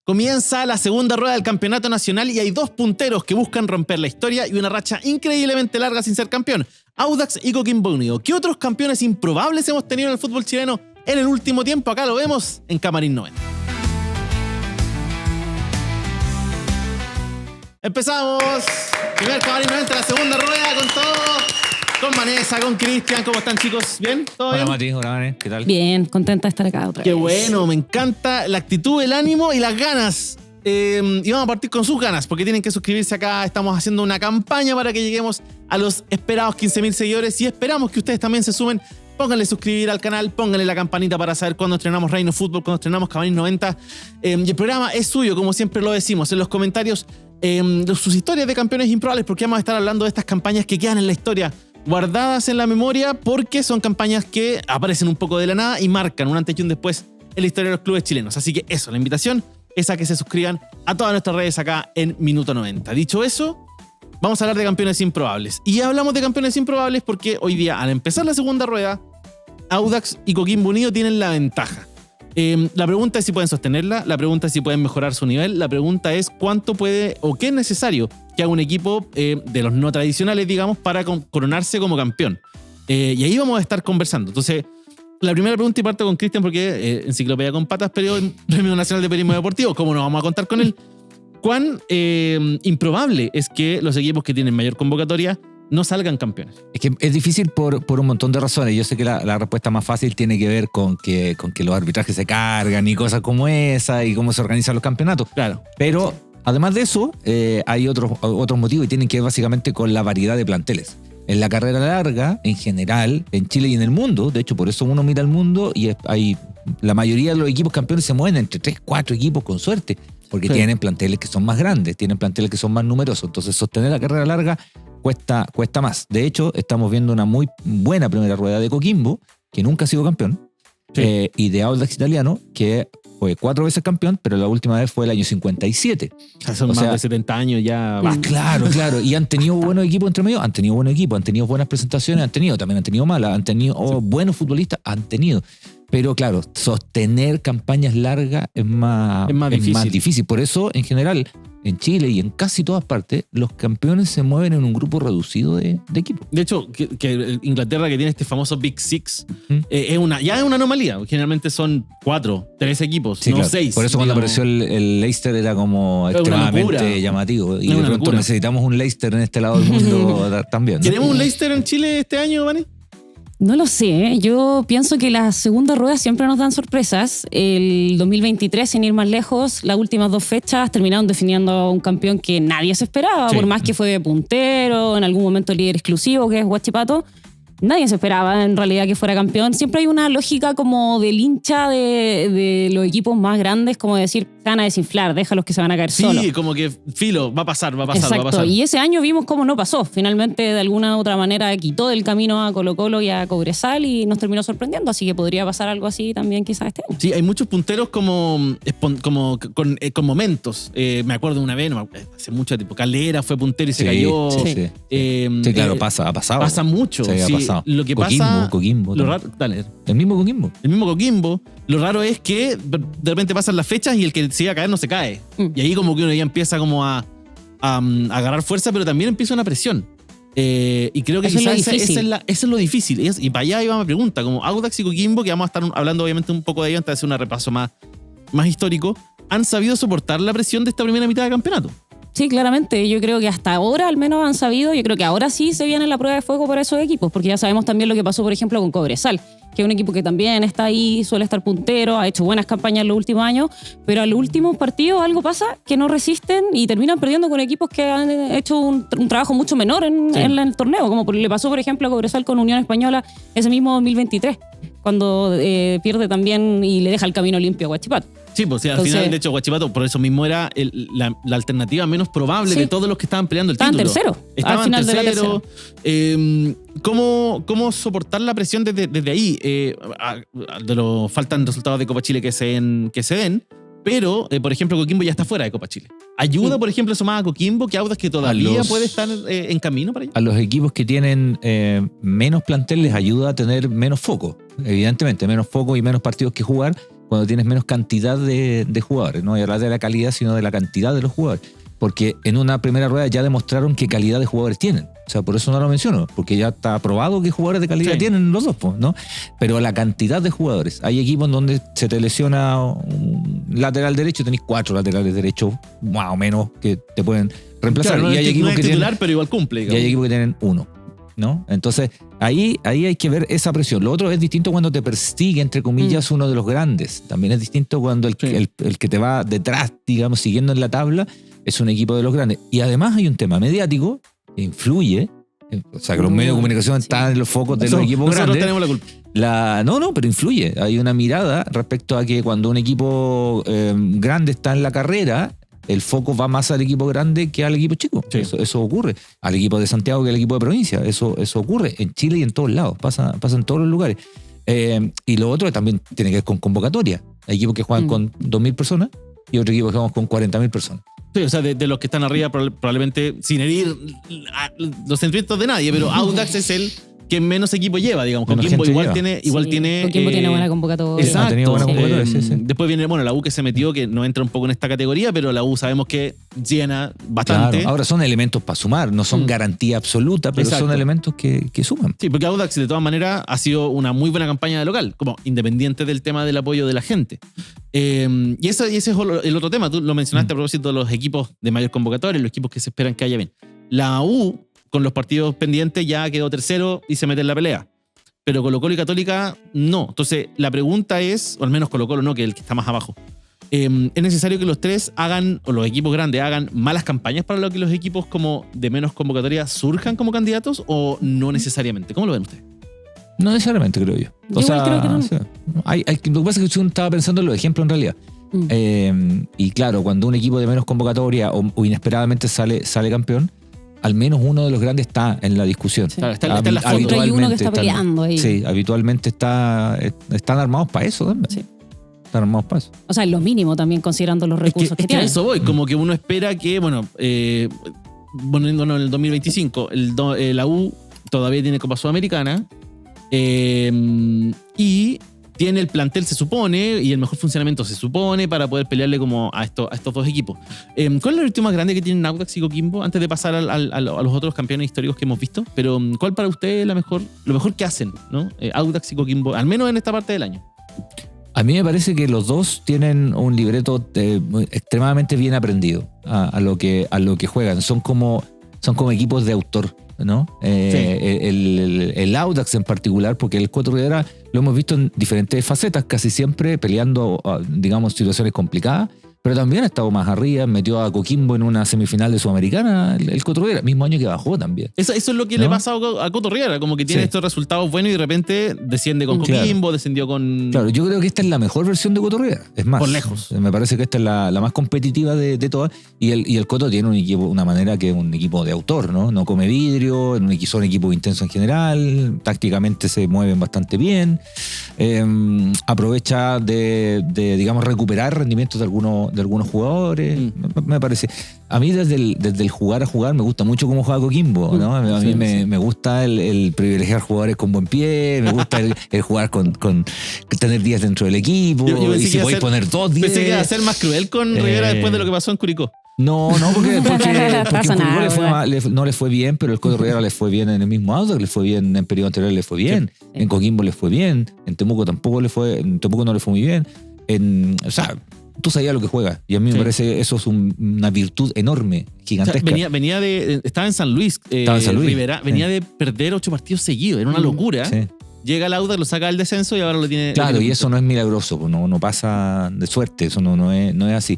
Comienza la segunda rueda del campeonato nacional y hay dos punteros que buscan romper la historia y una racha increíblemente larga sin ser campeón: Audax y Coquimbo Unido. ¿Qué otros campeones improbables hemos tenido en el fútbol chileno en el último tiempo? Acá lo vemos en Camarín 90. Empezamos. Primer Camarín 90, la segunda rueda con todo. Con Vanessa, con Cristian. ¿Cómo están, chicos? ¿Bien? ¿Todo bien? Hola, Mati. Hola, Vanessa. ¿Qué tal? Bien, contenta de estar acá otra Qué vez. bueno, me encanta la actitud, el ánimo y las ganas. Y vamos a partir con sus ganas, porque tienen que suscribirse acá. Estamos haciendo una campaña para que lleguemos a los esperados 15.000 seguidores y esperamos que ustedes también se sumen. Pónganle suscribir al canal, pónganle la campanita para saber cuándo estrenamos Reino Fútbol, cuándo estrenamos Camarín 90. Y el programa es suyo, como siempre lo decimos. En los comentarios, sus historias de campeones improbables, porque vamos a estar hablando de estas campañas que quedan en la historia, guardadas en la memoria, porque son campañas que aparecen un poco de la nada y marcan un antes y un después en la historia de los clubes chilenos. Así que eso, la invitación es a que se suscriban a todas nuestras redes acá en Minuto 90. Dicho eso, vamos a hablar de campeones improbables. Y hablamos de campeones improbables porque hoy día, al empezar la segunda rueda, Audax y Coquimbo Unido tienen la ventaja. La pregunta es si pueden sostenerla, la pregunta es si pueden mejorar su nivel, la pregunta es cuánto puede o qué es necesario que haga un equipo de los no tradicionales, digamos, para coronarse como campeón. Y ahí vamos a estar conversando. Entonces, la primera pregunta, y parto con Cristian porque Enciclopedia con Patas, Premio Nacional de Periodismo Deportivo, ¿cómo nos vamos a contar con él? ¿Cuán improbable es que los equipos que tienen mayor convocatoria no salgan campeones? Es que es difícil por un montón de razones. Yo sé que la respuesta más fácil tiene que ver con que los arbitrajes se cargan y cosas como esa y cómo se organizan los campeonatos. Claro. Pero además de eso, hay otros motivos y tienen que ver básicamente con la variedad de planteles. En la carrera larga, en general, en Chile y en el mundo, de hecho por eso uno mira el mundo y la mayoría de los equipos campeones se mueven entre 3, 4 equipos con suerte, porque sí, tienen planteles que son más grandes, tienen planteles que son más numerosos. Entonces sostener la carrera larga cuesta más. De hecho, estamos viendo una muy buena primera rueda de Coquimbo, que nunca ha sido campeón, sí, y de Audax Italiano, que fue 4 veces campeón, pero la última vez fue el año 57. Son más de 70 años ya. Claro. Y han tenido buenos equipos entre medio, han tenido buenas presentaciones, también han tenido malas, han tenido buenos futbolistas, han tenido. Pero claro, sostener campañas largas es más difícil. Por eso, en general, en Chile y en casi todas partes, los campeones se mueven en un grupo reducido de equipos. De hecho, que Inglaterra, que tiene este famoso Big Six, es una anomalía. Generalmente son 4, 3 equipos, sí, no claro, 6. Por eso cuando apareció el Leicester era como extremadamente llamativo. Y de pronto necesitamos un Leicester en este lado del mundo también, ¿no? ¿Tenemos un Leicester en Chile este año, Vani? No lo sé, yo pienso que las segundas ruedas siempre nos dan sorpresas. El 2023, sin ir más lejos, las últimas 2 fechas terminaron definiendo a un campeón que nadie se esperaba, sí, por más que fue puntero, en algún momento líder exclusivo, que es Huachipato. Nadie se esperaba en realidad que fuera campeón. Siempre hay una lógica como del hincha de los equipos más grandes, como decir, se van a desinflar, déjalos que se van a caer solos. Sí, como que filo, va a pasar. Exacto. Y ese año vimos cómo no pasó. Finalmente, de alguna u otra manera, quitó del camino a Colo-Colo y a Cobresal y nos terminó sorprendiendo. Así que podría pasar algo así también quizás este año. Sí, hay muchos punteros como con momentos. Me acuerdo de una vez, hace mucho tiempo, Calera fue puntero y se cayó. Sí, claro, ha pasado. Pasa mucho. Sí, sí. Lo que Coquimbo, lo raro, dale. El mismo Coquimbo. Lo raro es que de repente pasan las fechas y el que se iba a caer no se cae. Y ahí como que uno ya empieza como a agarrar fuerza, pero también empieza una presión. Y creo que quizás eso es lo difícil. Y para allá iba mi pregunta, como Audax y Coquimbo, que vamos a estar hablando obviamente un poco de ello antes de hacer un repaso más histórico, ¿han sabido soportar la presión de esta primera mitad de campeonato? Sí, claramente. Yo creo que hasta ahora al menos han sabido. Yo creo que ahora sí se viene la prueba de fuego para esos equipos, porque ya sabemos también lo que pasó, por ejemplo, con Cobresal, que es un equipo que también está ahí, suele estar puntero, ha hecho buenas campañas en los últimos años, pero a los últimos partidos algo pasa que no resisten y terminan perdiendo con equipos que han hecho un trabajo mucho menor en el torneo, como le pasó, por ejemplo, a Cobresal con Unión Española ese mismo 2023, cuando pierde también y le deja el camino limpio a Huachipato. Sí, pues sí, al final, de hecho, Huachipato por eso mismo era la alternativa menos probable de todos los que estaban peleando el título. Estaban al final tercero. ¿Cómo soportar la presión desde ahí? Faltan resultados de Copa Chile que se den, pero, por ejemplo, Coquimbo ya está fuera de Copa Chile. ¿Ayuda, por ejemplo, eso más a Coquimbo que Audax, que todavía puede estar en camino para allá? A los equipos que tienen menos plantel les ayuda a tener menos foco, evidentemente, menos foco y menos partidos que jugar. cuando tienes menos cantidad de jugadores. No voy a hablar de la calidad, sino de la cantidad de los jugadores. Porque en una primera rueda ya demostraron qué calidad de jugadores tienen. O sea, por eso no lo menciono, porque ya está probado qué jugadores de calidad tienen los dos, ¿no? Pero la cantidad de jugadores. Hay equipos donde se te lesiona un lateral derecho y tenés 4 laterales derechos, más o menos, que te pueden reemplazar. Claro, y hay equipos que titular, tienen, pero igual cumple. y hay equipos que tienen 1, ¿no? Entonces, ahí hay que ver esa presión. Lo otro es distinto cuando te persigue, entre comillas, uno de los grandes. También es distinto cuando el que te va detrás, digamos, siguiendo en la tabla, es un equipo de los grandes. Y además hay un tema mediático que influye. O sea, que los medios de comunicación están en los focos de los equipos nosotros grandes. tenemos la culpa. No, pero influye. Hay una mirada respecto a que cuando un equipo grande está en la carrera, el foco va más al equipo grande que al equipo chico. Sí. Eso ocurre. Al equipo de Santiago que al equipo de provincia. Eso ocurre en Chile y en todos lados. Pasa en todos los lugares. Y lo otro también tiene que ver con convocatoria. Hay equipos que juegan con 2.000 personas y otro equipo que juegan con 40.000 personas. Sí, o sea, de los que están arriba, probablemente, sin herir los sentimientos de nadie, pero Audax es el que menos equipo lleva, digamos. Menos Coquimbo gente igual lleva. tiene... Coquimbo tiene buena convocatoria. Exacto. Ha tenido buena convocatoria, sí. Después viene, la U que se metió, que no entra un poco en esta categoría, pero la U sabemos que llena bastante. Claro. Ahora son elementos para sumar, no son garantía absoluta, pero Exacto. son elementos que suman. Sí, porque Audax de todas maneras ha sido una muy buena campaña de local, como independiente del tema del apoyo de la gente. Y ese es el otro tema, tú lo mencionaste a propósito de los equipos de mayor convocatoria, los equipos que se esperan que haya bien. La U, con los partidos pendientes, ya quedó tercero y se mete en la pelea. Pero Colo-Colo y Católica no. Entonces la pregunta es, o al menos Colo-Colo no, que el que está más abajo, ¿es necesario que los tres hagan, o los equipos grandes hagan malas campañas para lo que los equipos como de menos convocatoria surjan como candidatos o no necesariamente? ¿Cómo lo ven ustedes? No necesariamente, creo yo. Yo igual creo que no. O sea, lo que pasa es que yo estaba pensando en los ejemplos en realidad. Y claro, cuando un equipo de menos convocatoria o inesperadamente sale campeón, al menos uno de los grandes está en la discusión. Sí. Claro, está en la foto. Siempre hay uno que está peleando ahí. Sí, habitualmente están armados para eso también. Sí. Están armados para eso. O sea, es lo mínimo también considerando los recursos que es que a tienen. eso voy, como que uno espera que, poniéndonos en el 2025, la U todavía tiene Copa Sudamericana y tiene el plantel, se supone, y el mejor funcionamiento se supone para poder pelearle como a estos dos equipos. ¿Cuál es la virtud más grande que tienen Audax y Coquimbo antes de pasar a los otros campeones históricos que hemos visto? Pero ¿cuál para usted es lo mejor que hacen, ¿no? Audax y Coquimbo, al menos en esta parte del año? A mí me parece que los dos tienen un libreto extremadamente bien aprendido a lo que juegan. Son como equipos de autor, ¿no? El Audax en particular, porque el Coto Rivera lo hemos visto en diferentes facetas, casi siempre peleando, digamos, situaciones complicadas, pero también ha estado más arriba, metió a Coquimbo en una semifinal de Sudamericana, el Coto Rivera, mismo año que bajó también. Eso es lo que ¿No? le pasa a Coto Rivera, como que tiene estos resultados buenos y de repente desciende con Coquimbo, descendió con... Claro, yo creo que esta es la mejor versión de Coto Rivera, es más. Por lejos. Me parece que esta es la más competitiva de todas, y el Coto tiene un equipo, una manera que es un equipo de autor, ¿no? No come vidrio, son equipos intensos en general, tácticamente se mueven bastante bien, aprovecha de digamos, recuperar rendimientos de algunos jugadores, me parece. A mí desde el jugar a jugar me gusta mucho cómo juega Coquimbo, ¿no? A mí me gusta el privilegiar jugadores con buen pie, me gusta el jugar con tener 10 dentro del equipo, y si podéis poner 2 10. Pensé que iba a ser más cruel con Rivera después de lo que pasó en Curicó. No, porque en Curicó no le fue bien, pero el Coto Rivera le fue bien en el mismo Audax, le fue bien en periodo anterior, le fue bien, en Coquimbo le fue bien, en Temuco no le fue muy bien. O sea, tú sabías lo que juega, y a mí me parece eso es una virtud enorme, gigantesca. O sea, estaba en San Luis, Rivera, venía de perder 8 partidos seguidos, era una locura. Sí. Llega el Audax, lo saca del descenso y ahora lo tiene... Claro, y eso no es milagroso, no pasa de suerte, eso no es así.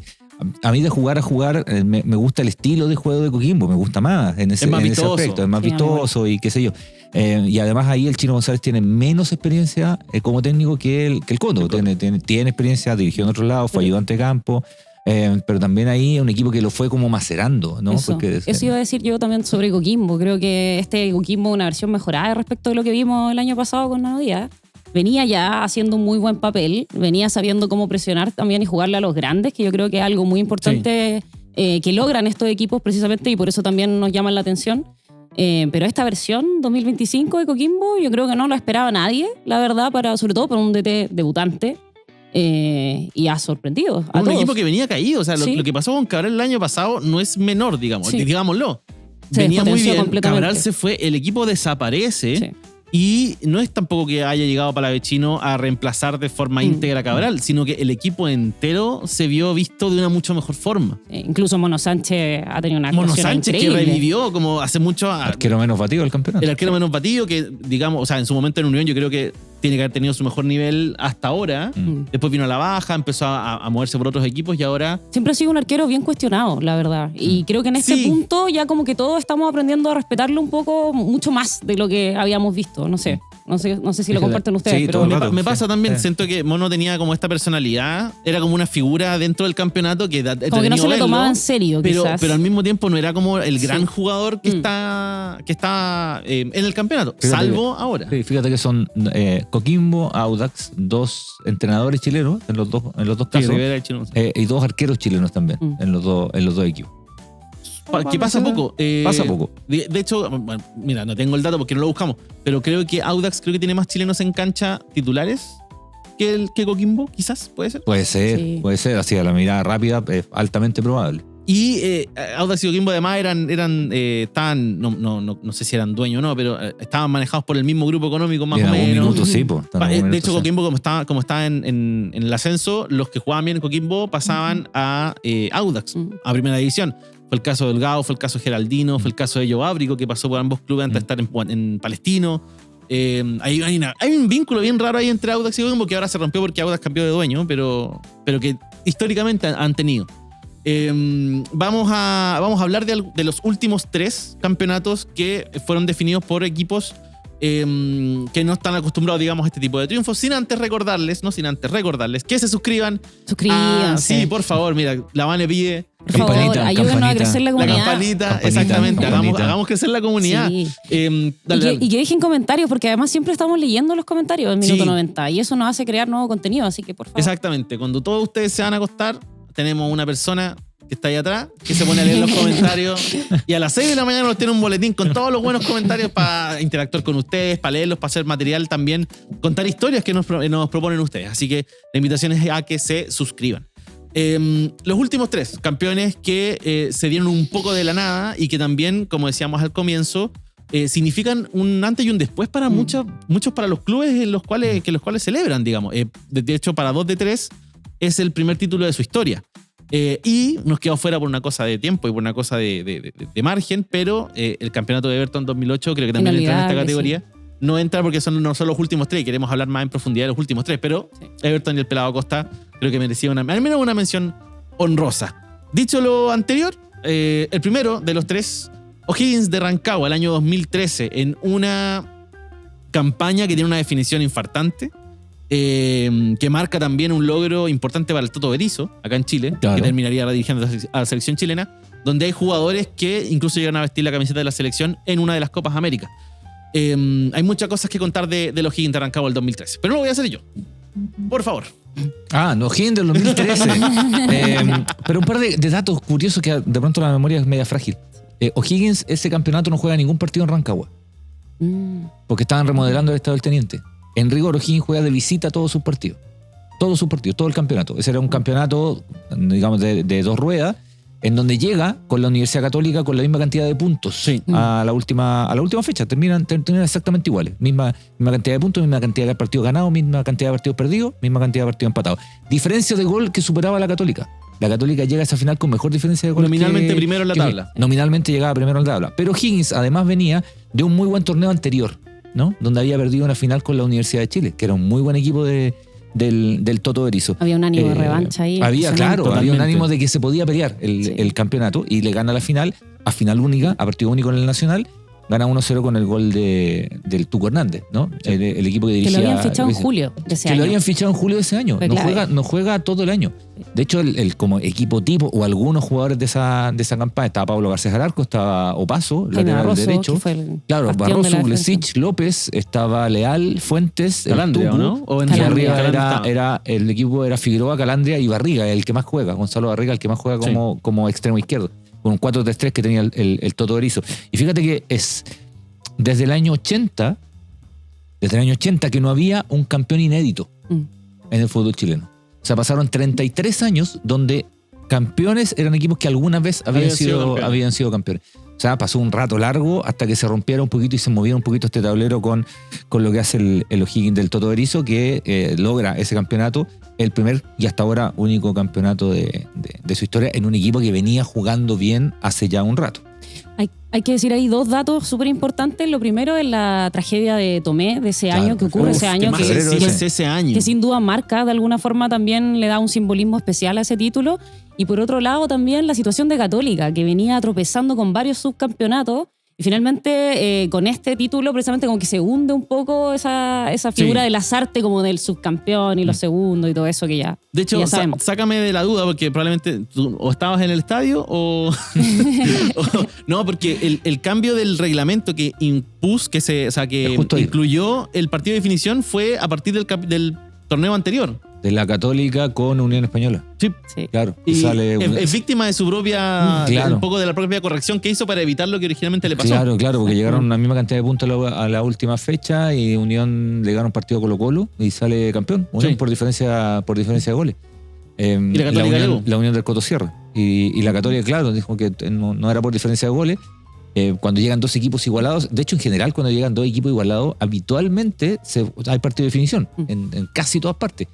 A mí de jugar a jugar me gusta el estilo de juego de Coquimbo, me gusta más en ese aspecto, es más vistoso y qué sé yo. Y además ahí el Chino González tiene menos experiencia como técnico que el Coto. Tiene experiencia, dirigió en otro lado, fue ayudante de campo, pero también ahí es un equipo que lo fue como macerando, ¿no? Eso iba a decir yo también sobre Coquimbo. Creo que este Coquimbo es una versión mejorada respecto de lo que vimos el año pasado con Nano Díaz. Venía ya haciendo un muy buen papel, venía sabiendo cómo presionar también y jugarle a los grandes, que yo creo que es algo muy importante que logran estos equipos precisamente, y por eso también nos llaman la atención. Pero esta versión 2025 de Coquimbo yo creo que no la esperaba nadie, la verdad, sobre todo para un DT debutante. y ha sorprendido a Un todos. equipo que venía caído. O sea, Sí. lo que pasó con Cabral el año pasado no es menor, digamos. Sí. Digámoslo. Se Venía muy despotenció bien. completamente. Cabral se fue, el equipo desaparece. Sí. Y no es tampoco que haya llegado Palavecino a reemplazar de forma íntegra a Cabral, sino que el equipo entero se vio visto de una mucho mejor forma. Incluso Mono Sánchez ha tenido una Mono actuación Sánchez, increíble. que revivió como hace mucho. Arquero menos batido del campeonato. El arquero menos batido, que digamos, o sea, en su momento en Unión yo creo que tiene que haber tenido su mejor nivel hasta ahora. Después vino a la baja, empezó a moverse por otros equipos y ahora... Siempre ha sido un arquero bien cuestionado, la verdad. Y creo que en este Sí. punto ya como que todos estamos aprendiendo a respetarlo un poco, mucho más de lo que habíamos visto. No sé si lo Fíjate. comparten ustedes, Sí, pero todo el Me, rato, me sí. pasa también, Sí. siento que Mono tenía como esta personalidad, era como una figura dentro del campeonato que como que no se lo tomaba en serio, quizás. pero al mismo tiempo no era como el gran Sí. jugador que está en el campeonato, Fíjate salvo ahora. Sí, fíjate que son Coquimbo, Audax, 2 entrenadores chilenos en los dos Sí, casos, Rivera y Chino. y 2 arqueros chilenos también en los dos equipos. Que pasa poco. Pasa poco. De hecho, bueno, mira, no tengo el dato porque no lo buscamos, pero creo que Audax tiene más chilenos en cancha titulares que Coquimbo, quizás, puede ser. Sí. Puede ser, así a la mirada rápida, es altamente probable. Y Audax y Coquimbo además estaban, no sé si eran dueños o no, pero estaban manejados por el mismo grupo económico más Y en o algún menos. minuto sí, po. De hecho, Coquimbo, como está en el ascenso, los que jugaban bien en Coquimbo pasaban a Audax, a primera división. Fue el caso de Delgado, fue el caso de Geraldino, fue el caso de Ello Ábrico, que pasó por ambos clubes antes de estar en Palestino. Hay un vínculo bien raro ahí entre Audax y Coquimbo que ahora se rompió porque Audax cambió de dueño, pero que históricamente han tenido. Vamos a hablar de los últimos 3 campeonatos que fueron definidos por equipos que no están acostumbrados, digamos, a este tipo de triunfos, sin antes recordarles que se suscriban. Suscríbanse. Sí, por favor, mira, la Vane pide Por favor, Campanita, ayúdenos a campanita. crecer la la comunidad. campanita, exactamente, campanita. hagamos crecer la comunidad. Sí. Dale. Y que dejen comentarios, porque además siempre estamos leyendo los comentarios en Minuto Sí. 90 y eso nos hace crear nuevo contenido, así que por favor. Exactamente, cuando todos ustedes se van a acostar, tenemos una persona que está ahí atrás, que se pone a leer los comentarios y a las 6 de la mañana nos tiene un boletín con todos los buenos comentarios para interactuar con ustedes, para leerlos, para hacer material también, contar historias que nos proponen ustedes. Así que la invitación es a que se suscriban. Los últimos 3 campeones que se dieron un poco de la nada y que también, como decíamos al comienzo, significan un antes y un después para muchos para los clubes en los cuales celebran, digamos. De hecho, para 2 de 3 es el primer título de su historia. Y nos quedó fuera por una cosa de tiempo y por una cosa de margen, pero el campeonato de Everton 2008 creo que también entra en esta Inolvidable, categoría. No entra porque no son los últimos 3 y queremos hablar más en profundidad de los últimos 3, pero Sí. Everton y el Pelado Costa creo que merecía al menos una mención honrosa. Dicho lo anterior, el primero de los 3, O'Higgins de Rancagua, el año 2013, en una campaña que tiene una definición infartante, que marca también un logro importante para el Toto Berizzo, acá en Chile, Claro. que terminaría dirigiendo a la selección chilena, donde hay jugadores que incluso llegan a vestir la camiseta de la selección en una de las Copas América. Hay muchas cosas que contar de los O'Higgins de Rancagua del 2013, pero no lo voy a hacer yo. Por favor. No, O'Higgins del 2013. Pero un par de datos curiosos que de pronto la memoria es media frágil. O'Higgins, ese campeonato no juega ningún partido en Rancagua, porque estaban remodelando el estado del Teniente. En rigor, O'Higgins juega de visita todos sus partidos. Todo el campeonato. Ese era un campeonato, digamos, de 2 ruedas, en donde llega con la Universidad Católica con la misma cantidad de puntos Sí. a la última fecha. Terminan exactamente iguales. Misma cantidad de puntos, misma cantidad de partidos ganados, misma cantidad de partidos perdidos, misma cantidad de partidos empatados. Diferencia de gol que superaba a la Católica. La Católica llega a esa final con mejor diferencia de gol. Nominalmente primero en la tabla. Nominalmente llegaba primero en la tabla. Pero Higgins además venía de un muy buen torneo anterior, ¿no? Donde había perdido una final con la Universidad de Chile, que era un muy buen equipo del Toto Berizzo. Había un ánimo de revancha ahí. Había impresionante. un Totalmente. ánimo de que se podía pelear Sí. el campeonato y le gana la final, a final única, a partido único en el Nacional. Gana 1-0 con el gol del Tuco Hernández, ¿no? El equipo que Que dirigía. lo habían fichado en julio de ese Que año. lo habían fichado en julio de ese año. Fue No clave. juega todo el año. De hecho, el como equipo tipo o algunos jugadores de esa campaña, estaba Pablo Garcés Alarco, estaba Opaso, Jaime lateral Barroso, derecho. que fue el Claro, bastión de la Barroso, defensa. Glesich, López, estaba Leal, Fuentes, el Calandria, Tucu, ¿o no? O en y Calandria. arriba el equipo era Figueroa, Calandria y Barriga, el que más juega. Gonzalo Barriga, el que más juega como extremo izquierdo, con un 4-3-3 que tenía el Toto Berizzo. Y fíjate que es desde el año 80 que no había un campeón inédito en el fútbol chileno. O sea, pasaron 33 años donde campeones eran equipos que alguna vez habían sido campeones. O sea, pasó un rato largo hasta que se rompiera un poquito y se moviera un poquito este tablero con lo que hace el O'Higgins del Toto Berizzo, que logra ese campeonato, el primer y hasta ahora único campeonato de su historia en un equipo que venía jugando bien hace ya un rato. Hay que decir ahí 2 datos súper importantes. Lo primero es la tragedia de Tomé de ese año, que ocurre ese año. Ese año. Que sin duda marca, de alguna forma también le da un simbolismo especial a ese título. Y por otro lado también la situación de Católica, que venía tropezando con varios subcampeonatos. Y finalmente con este título precisamente como que se hunde un poco esa figura de Lasarte como del subcampeón y los segundos y todo eso que ya De hecho, ya sabemos. sácame de la duda porque probablemente tú o estabas en el estadio o... no, porque el cambio del reglamento que impuso, que incluyó el partido de definición fue a partir del torneo anterior. De la Católica con Unión Española. Sí. Claro. Y es víctima de su propia... Claro. Un poco de la propia corrección que hizo para evitar lo que originalmente le pasó. Claro, porque llegaron la misma cantidad de puntos a la última fecha y Unión le gana un partido a Colo-Colo y sale campeón. Unión por diferencia de goles. Y la Católica la Unión del Coto Sierra. Y la Católica, claro, dijo que no era por diferencia de goles. Cuando llegan 2 equipos igualados, de hecho en general cuando llegan 2 equipos igualados, habitualmente hay partido de definición en casi todas partes.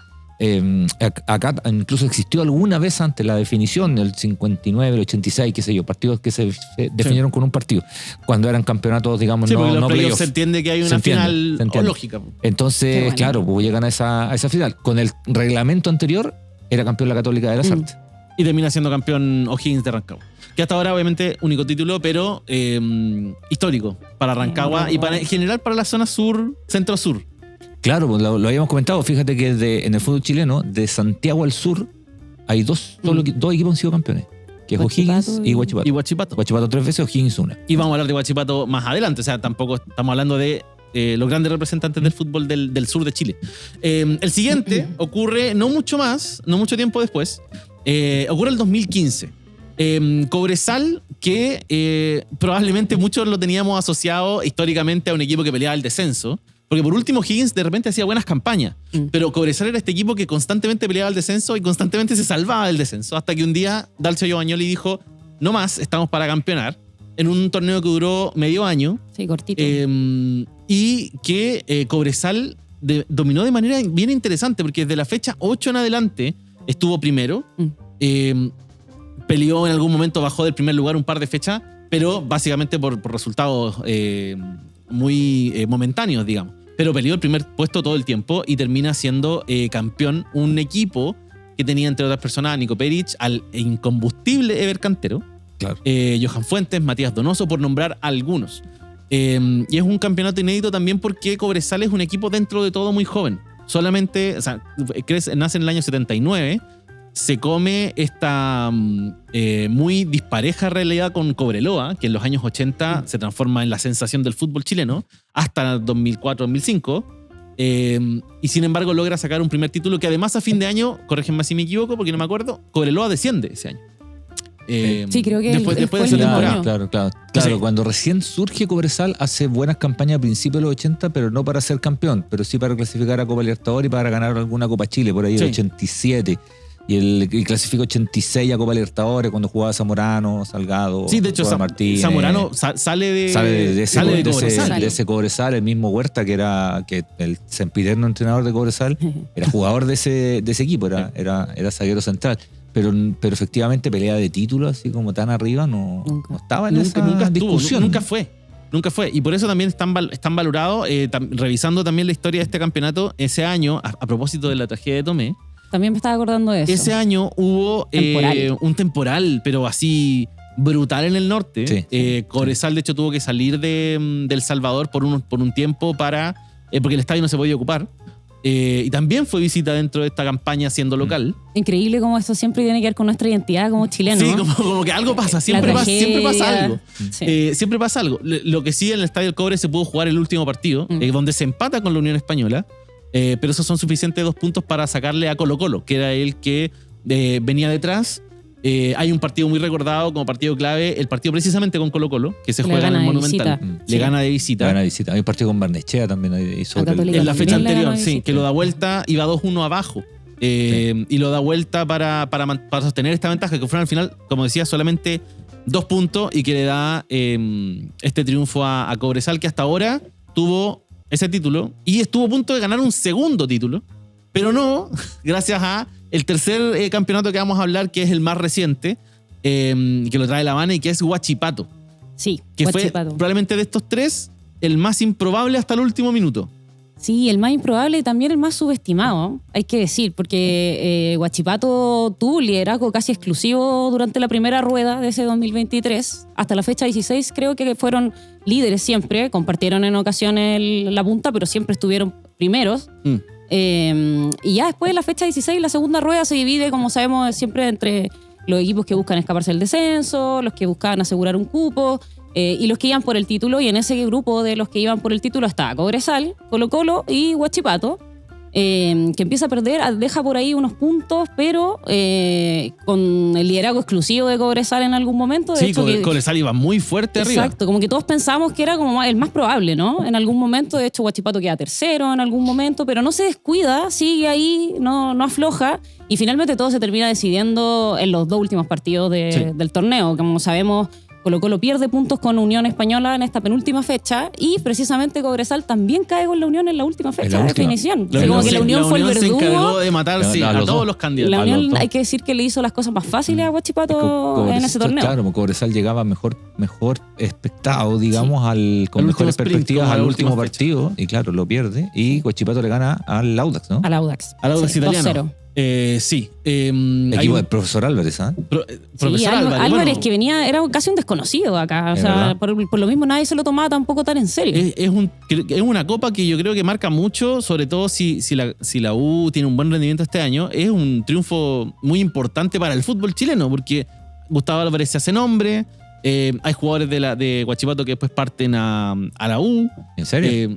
Acá incluso existió alguna vez antes la definición, el 59, el 86, qué sé yo, partidos que se definieron con un partido, cuando eran campeonatos, digamos, no playoffs. Se entiende que hay una final lógica. Entonces, claro, pues llegan a esa final. Con el reglamento anterior, era campeón la Católica de Lasarte. Y termina siendo campeón O'Higgins de Rancagua. Que hasta ahora, obviamente, único título, pero histórico para Rancagua y en general para la zona sur, centro-sur. Claro, pues lo habíamos comentado. Fíjate que en el fútbol chileno, de Santiago al sur, hay dos equipos han sido campeones. Que es O'Higgins y Huachipato. Huachipato 3 veces, O'Higgins 1. Y vamos a hablar de Huachipato más adelante. O sea, tampoco estamos hablando de los grandes representantes del fútbol del sur de Chile. El siguiente ocurre no mucho tiempo después. Ocurre el 2015. Cobresal, que probablemente muchos lo teníamos asociado históricamente a un equipo que peleaba el descenso. Porque por último Higgins de repente hacía buenas campañas, pero Cobresal era este equipo que constantemente peleaba el descenso y constantemente se salvaba del descenso, hasta que un día Dalcio Giovagnoli dijo, no más, estamos para campeonar, en un torneo que duró medio año. Sí, cortito. Y que Cobresal dominó de manera bien interesante, porque desde la fecha 8 en adelante estuvo primero, peleó en algún momento, bajó del primer lugar un par de fechas, pero básicamente por resultados muy momentáneos, digamos. Pero peleó el primer puesto todo el tiempo y termina siendo campeón un equipo que tenía, entre otras personas, a Nico Peric, al incombustible Ever Cantero, claro. Johan Fuentes, Matías Donoso, por nombrar algunos. Y es un campeonato inédito también porque Cobresal es un equipo dentro de todo muy joven. Solamente, o sea, nace en el año 79, se come esta muy dispareja realidad con Cobreloa, que en los años 80 se transforma en la sensación del fútbol chileno, hasta 2004-2005, y sin embargo logra sacar un primer título que además a fin de año, corrígenme si me equivoco porque no me acuerdo, Cobreloa desciende ese año. Sí, creo que después de esa del temporada. año. Claro. Sí. Cuando recién surge Cobresal, hace buenas campañas a principios de los 80, pero no para ser campeón, pero sí para clasificar a Copa Libertadores y para ganar alguna Copa Chile, por ahí del 87. Y clasificó 86 a Copa Libertadores cuando jugaba Zamorano, Salgado. Sí, de hecho, Zamorano sale de ese Cobresal, el mismo Huerta, que el sempiterno entrenador de Cobresal, era jugador de ese equipo, era zaguero central. Pero efectivamente pelea de título así como tan arriba no estaba en esa discusión. Nunca fue. Y por eso también están valorados, revisando también la historia de este campeonato, ese año, a propósito de la tragedia de Tomé. También me estaba acordando de eso. Ese año hubo un temporal, pero así brutal en el norte. Sí. Cobresal, de hecho, tuvo que salir de El Salvador por un tiempo porque el estadio no se podía ocupar. Y también fue visita dentro de esta campaña siendo local. Increíble cómo esto siempre tiene que ver con nuestra identidad como chilenos. Sí, como que algo pasa, siempre pasa algo. Sí. Siempre pasa algo. Lo que sí, en el Estadio del Cobre se pudo jugar el último partido, donde se empata con la Unión Española. Pero esos son suficientes 2 puntos para sacarle a Colo-Colo, que era el que venía detrás. Hay un partido muy recordado como partido clave, el partido precisamente con Colo-Colo, que se juega en el Monumental. Le gana de visita. Hay un partido con Barnechea también. En la fecha anterior, sí, que lo da vuelta y va 2-1 abajo. y lo da vuelta para sostener esta ventaja, que fueron al final, como decía, solamente 2 puntos y que le da este triunfo a Cobresal, que hasta ahora tuvo ese título y estuvo a punto de ganar un segundo título, pero no, gracias a el tercer campeonato que vamos a hablar, que es el más reciente, que lo trae La Habana y que es Huachipato. Sí, Que Huachipato. fue probablemente de estos tres el más improbable hasta el último minuto. Sí, el más improbable y también el más subestimado, hay que decir, porque Huachipato tuvo un liderazgo casi exclusivo durante la primera rueda de ese 2023. Hasta la fecha 16 creo que fueron líderes siempre, compartieron en ocasiones la punta, pero siempre estuvieron primeros. Y ya después de la fecha 16, la segunda rueda se divide, como sabemos, siempre entre los equipos que buscan escaparse del descenso, los que buscaban asegurar un cupo, y los que iban por el título. Y en ese grupo de los que iban por el título estaba Cobresal, Colo-Colo y Huachipato, que empieza a perder, deja por ahí unos puntos, pero con el liderazgo exclusivo de Cobresal en algún momento. De Sí, hecho, Cobresal iba muy fuerte arriba. Exacto, como que todos pensamos que era como el más probable, ¿no? En algún momento, de hecho, Huachipato queda tercero en algún momento, pero no se descuida, sigue ahí, no afloja, y finalmente todo se termina decidiendo en los 2 últimos partidos del torneo. Como sabemos, Colo-Colo pierde puntos con Unión Española en esta penúltima fecha, y precisamente Cobresal también cae con la Unión en la última fecha de definición. La como que la Unión fue el se encargó verdugo. de matar a todos los candidatos. La a los Unión, dos. hay que decir que le hizo las cosas más fáciles a Huachipato Cobresal, en ese torneo. Claro, Cobresal llegaba mejor expectado, digamos, con Al mejores último sprint, perspectivas como a al la último última fecha. partido, y claro, lo pierde, y Huachipato le gana al Audax, ¿no? Al Audax. Al Audax Sí, italiano. 2-0. Sí. Equipo del profesor Álvarez, ¿ah? Sí, Profesor Álvarez. Álvarez, bueno, que venía, era casi un desconocido acá. O Es sea, verdad. por lo mismo nadie se lo tomaba tampoco tan en serio. es una copa que yo creo que marca mucho, sobre todo si la U tiene un buen rendimiento este año. Es un triunfo muy importante para el fútbol chileno, porque Gustavo Álvarez se hace nombre. Hay jugadores de Huachipato que después parten a la U. ¿En serio?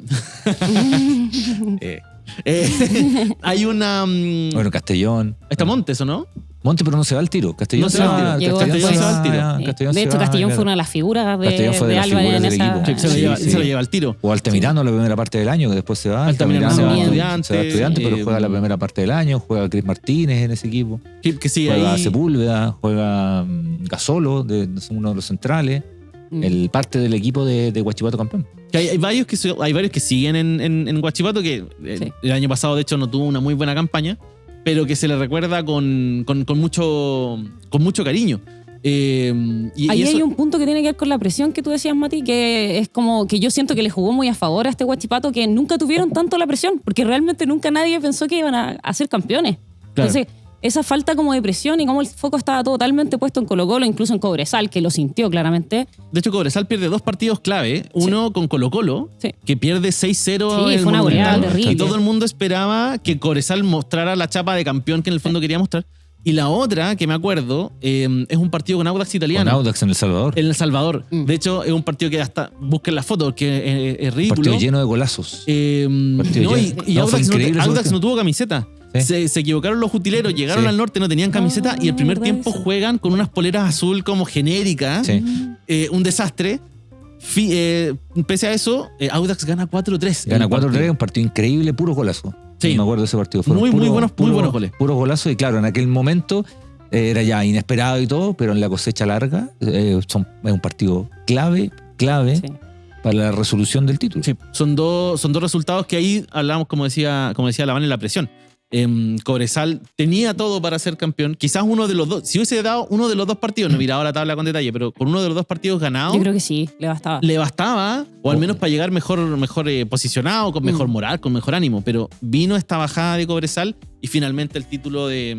Hay una. Bueno, Castellón. Está Montes, ¿o no? Monte, pero no se va al tiro. Castellón No se se va al va. tiro. Llegó Castellón se va al tiro. Castellón de se hecho, va, Castellón claro. fue una de las figuras Castellón fue de de las Álvarez en figuras del esa. equipo. Se lo Sí. lleva al tiro. O Altamirano la primera parte del año, que después se va. Altamirano se va a Estudiantes, Se va a Estudiantes, pero juega la primera parte del año. Juega Cris Martínez en ese equipo. Que sigue Juega ahí. Sepúlveda, juega Gasolo, uno de los centrales. El parte del equipo de Huachipato campeón. Que hay varios que siguen en Huachipato, que Sí. el año pasado, de hecho, no tuvo una muy buena campaña, pero que se le recuerda con mucho cariño. Y Ahí eso- hay un punto que tiene que ver con la presión que tú decías, Mati, que es como que yo siento que le jugó muy a favor a este Huachipato, que nunca tuvieron tanto la presión, porque realmente nunca nadie pensó que iban a ser campeones. Claro. Entonces, esa falta como de presión y como el foco estaba totalmente puesto en Colo-Colo, incluso en Cobresal, que lo sintió claramente. De hecho, Cobresal pierde 2 partidos clave. Uno con Colo-Colo, Sí. que pierde 6-0 Sí, en el fue una goleada Monumental. terrible. Y todo el mundo esperaba que Cobresal mostrara la chapa de campeón que en el fondo quería mostrar. Y la otra, que me acuerdo, es un partido con Audax Con italiano. Audax en El Salvador. En El Salvador. Mm. De hecho, es un partido que hasta busquen la foto, porque es ridículo. Partido lleno de golazos. No, Partido y lleno. No, fue Audax, increíble ese Audax partido. no tuvo camiseta. Sí. Se equivocaron los utileros, llegaron Sí. al norte, no tenían camiseta, y el primer verdad tiempo eso. juegan con unas poleras azul como genéricas. Sí. Un desastre. Pese a eso, Audax gana 4-3. Gana en el 4-3, partido. un partido increíble, puros golazos. Sí. Me acuerdo de ese partido. Muy buenos goles. Puros golazos, y claro, en aquel momento era ya inesperado y todo, pero en la cosecha larga es un partido clave Sí. para la resolución del título. Sí, son dos resultados que ahí hablamos, como decía Laván, en la presión. Cobresal tenía todo para ser campeón. Quizás uno de los dos, si hubiese dado uno de los 2 partidos, no he mirado la tabla con detalle, pero con uno de los 2 partidos ganados, Yo creo que sí, le bastaba. le bastaba, o al menos para llegar mejor posicionado, con mejor moral, con mejor ánimo. Pero vino esta bajada de Cobresal y finalmente el título de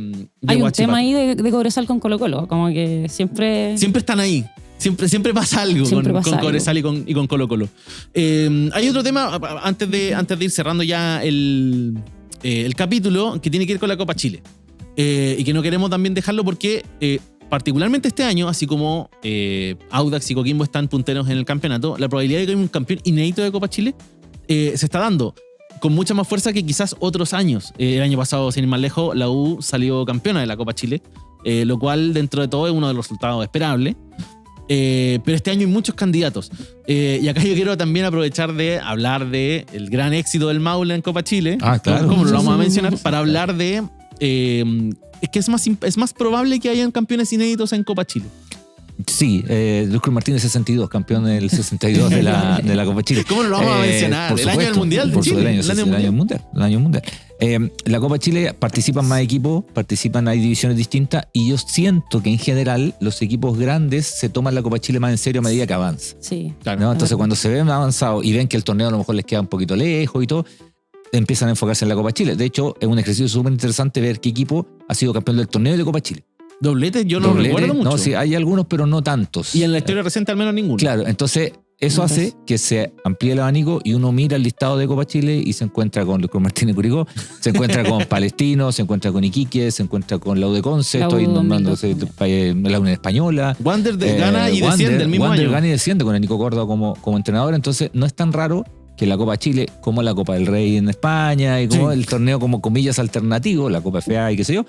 Hay un Huachipato. tema ahí de Cobresal con Colo-Colo, como que siempre... Siempre están ahí. Siempre pasa algo Siempre pasa con algo. Cobresal y con Colo-Colo. Hay otro tema, antes de ir cerrando ya el capítulo, que tiene que ver con la Copa Chile. Y que no queremos también dejarlo porque, particularmente este año, así como Audax y Coquimbo están punteros en el campeonato, la probabilidad de que haya un campeón inédito de Copa Chile se está dando con mucha más fuerza que quizás otros años. El año pasado, sin ir más lejos, la U salió campeona de la Copa Chile, lo cual dentro de todo es uno de los resultados esperables. Pero este año hay muchos candidatos. Y acá yo quiero también aprovechar de hablar del gran éxito del Maule en Copa Chile. Ah, claro. Como lo Sí, vamos a sí, mencionar, sí, sí. para hablar de es que es más probable que hayan campeones inéditos en Copa Chile. Sí, Luis Cruz Martínez 62, campeón del 62 de la Copa Chile. ¿Cómo no lo vamos a mencionar? Por El año del supuesto, Mundial de por Chile. El año mundial. La Copa Chile participan más equipos, hay divisiones distintas y yo siento que en general los equipos grandes se toman la Copa Chile más en serio a medida que avanza. Sí. Claro. ¿No? Entonces cuando se ven avanzados y ven que el torneo a lo mejor les queda un poquito lejos y todo, empiezan a enfocarse en la Copa Chile. De hecho, es un ejercicio súper interesante ver qué equipo ha sido campeón del torneo de Copa Chile. Dobletes yo no recuerdo mucho. No, sí, hay algunos, pero no tantos. Y en la historia reciente al menos ninguno. Claro, entonces eso hace que se amplíe el abanico y uno mira el listado de Copa Chile y se encuentra con Luis Cruz Martínez Curicó, se encuentra con Palestino, se encuentra con Iquique, se encuentra con la U de Conce, estoy nombrándose la Unión Española. Wander gana y desciende el mismo Wander año. Gana y desciende con el Nico Córdoba como entrenador, entonces no es tan raro que la Copa Chile, como la Copa del Rey en España y como el torneo como comillas alternativo, la Copa FA y qué sé yo,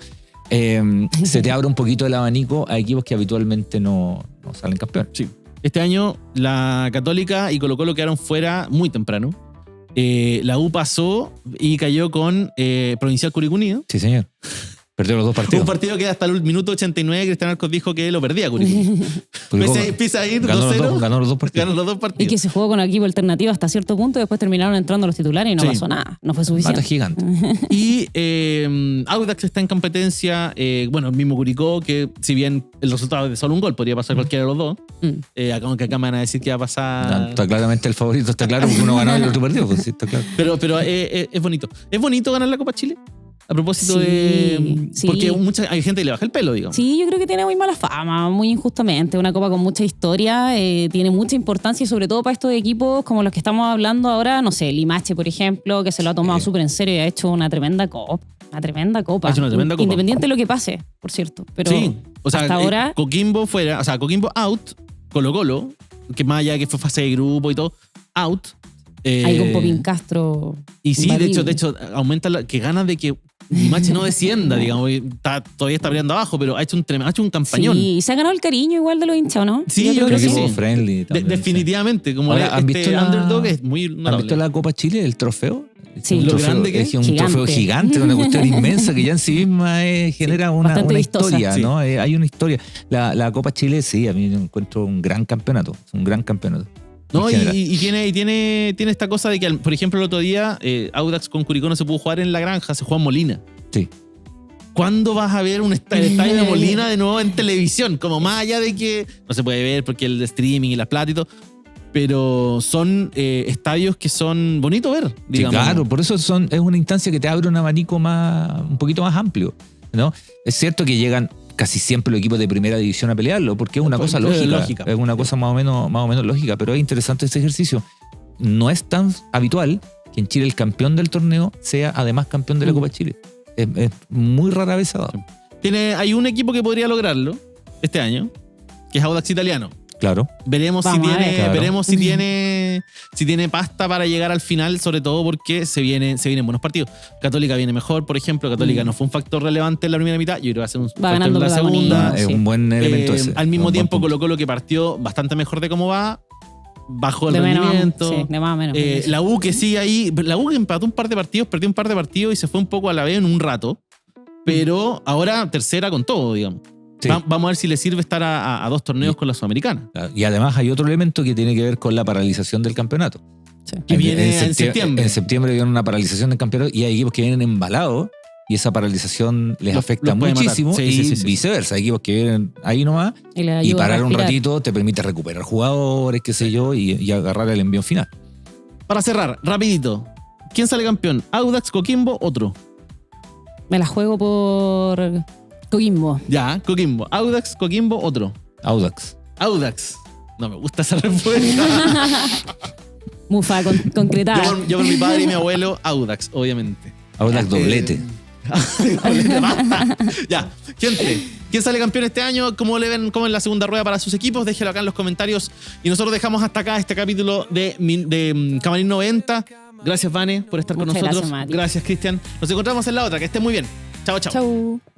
se te abre un poquito el abanico a equipos que habitualmente no salen campeones. Sí. Este año la Católica y Colo-Colo quedaron fuera muy temprano. La U pasó y cayó con Provincial Curicó Unido. Sí, señor. Perdió los dos partidos. Un partido que hasta el minuto 89 Cristian Arcos dijo que lo perdía Curicó. Empieza a ir 2-0. Ganó los dos partidos. Ganó los dos partidos. Y que se jugó con equipo alternativo hasta cierto punto y después terminaron entrando los titulares y no pasó nada. No fue suficiente. Mata gigante. Y Audax está en competencia. Bueno, el mismo Curicó, que si bien el resultado es de solo un gol, podría pasar cualquiera de los dos. Aunque acá me van a decir que va a pasar. No, está claramente el favorito, está claro, porque uno ganó y el otro perdió. Pues sí, está claro. Pero es bonito. ¿Es bonito ganar la Copa Chile? A propósito Sí. Porque hay gente que le baja el pelo, digamos. Sí, yo creo que tiene muy mala fama, muy injustamente. Una copa con mucha historia, tiene mucha importancia y sobre todo para estos equipos como los que estamos hablando ahora, no sé, Limache, por ejemplo, que se lo ha tomado súper en serio y ha hecho una tremenda copa. Ha hecho una tremenda copa. Independiente de lo que pase, por cierto. Pero sí, o sea, hasta ahora... Coquimbo fuera, o sea, Coquimbo out, Colo-Colo, que más allá que fue fase de grupo y todo, out. Hay con Popín Castro. Y sí, invadible. de hecho, aumenta que ganas de que Limache no descienda, digamos. Todavía está peleando abajo, pero ha hecho un campañón. Sí, y se ha ganado el cariño igual de los hinchas, ¿no? Sí, yo creo que equipo sí. friendly también, definitivamente, como Ahora, ¿han visto underdog es muy ¿Han notable. visto la Copa Chile, el trofeo? Sí. Un Lo trofeo, grande que es es. un trofeo gigante, una cuestión inmensa que ya en sí misma genera una bastante vistosa. historia, Sí. ¿no? Hay una historia. La Copa Chile, sí, a mí me encuentro un gran campeonato. Es un gran campeonato. No, en general. y tiene esta cosa de que, por ejemplo, el otro día Audax con Curicó no se pudo jugar en La Granja, se jugó en Molina. Sí. ¿Cuándo vas a ver el estadio de Molina de nuevo en televisión? Como más allá de que no se puede ver porque el streaming y las plata y todo. Pero son estadios que son bonitos ver, digamos. Sí, claro, por eso es una instancia que te abre un abanico un poquito más amplio, ¿no? Es cierto que llegan casi siempre los equipos de primera división a pelearlo, porque es una cosa lógica. Es una cosa más o menos lógica, pero es interesante este ejercicio. No es tan habitual que en Chile el campeón del torneo sea además campeón de la Copa Chile. Es muy rara vez dado. Hay un equipo que podría lograrlo este año, que es Audax Italiano. Claro. Veremos si tiene pasta para llegar al final, sobre todo porque se vienen buenos partidos. Católica viene mejor, por ejemplo. Católica no fue un factor relevante en la primera mitad. Yo creo que va a ser un factor en la segunda. Es un buen elemento ese. Al mismo tiempo, Colo-Colo, que partió bastante mejor de cómo va, bajó el rendimiento. Sí, de más o menos. La U que sigue ahí. La U que empató un par de partidos, perdió un par de partidos y se fue un poco a la vez en un rato. Pero ahora tercera con todo, digamos. Sí. Vamos a ver si le sirve estar a dos torneos con la Sudamericana. Y además hay otro elemento que tiene que ver con la paralización del campeonato. Sí. Que viene en septiembre. En septiembre viene una paralización del campeonato y hay equipos que vienen embalados y esa paralización les afecta puede muchísimo matar. Sí, y sí. viceversa. Hay equipos que vienen ahí nomás y parar un ratito te permite recuperar jugadores, qué sé yo, y agarrar el envío final. Para cerrar, rapidito. ¿Quién sale campeón? ¿Audax, Coquimbo, otro? Me la juego por Coquimbo. Ya, Coquimbo. ¿Audax, Coquimbo, otro? Audax. No me gusta esa respuesta. Mufa, concretada. yo por mi padre y mi abuelo, Audax, obviamente. Audax doblete. Doblete, basta. Ya, gente. ¿Quién sale campeón este año? ¿Cómo le ven? ¿Cómo es la segunda rueda para sus equipos? Déjelo acá en los comentarios. Y nosotros dejamos hasta acá este capítulo de Camarín 90. Gracias, Vane, por estar con Muchas nosotros. gracias, Mati. Gracias, Cristian. Nos encontramos en la otra. Que estén muy bien. Chao, chao. Chau.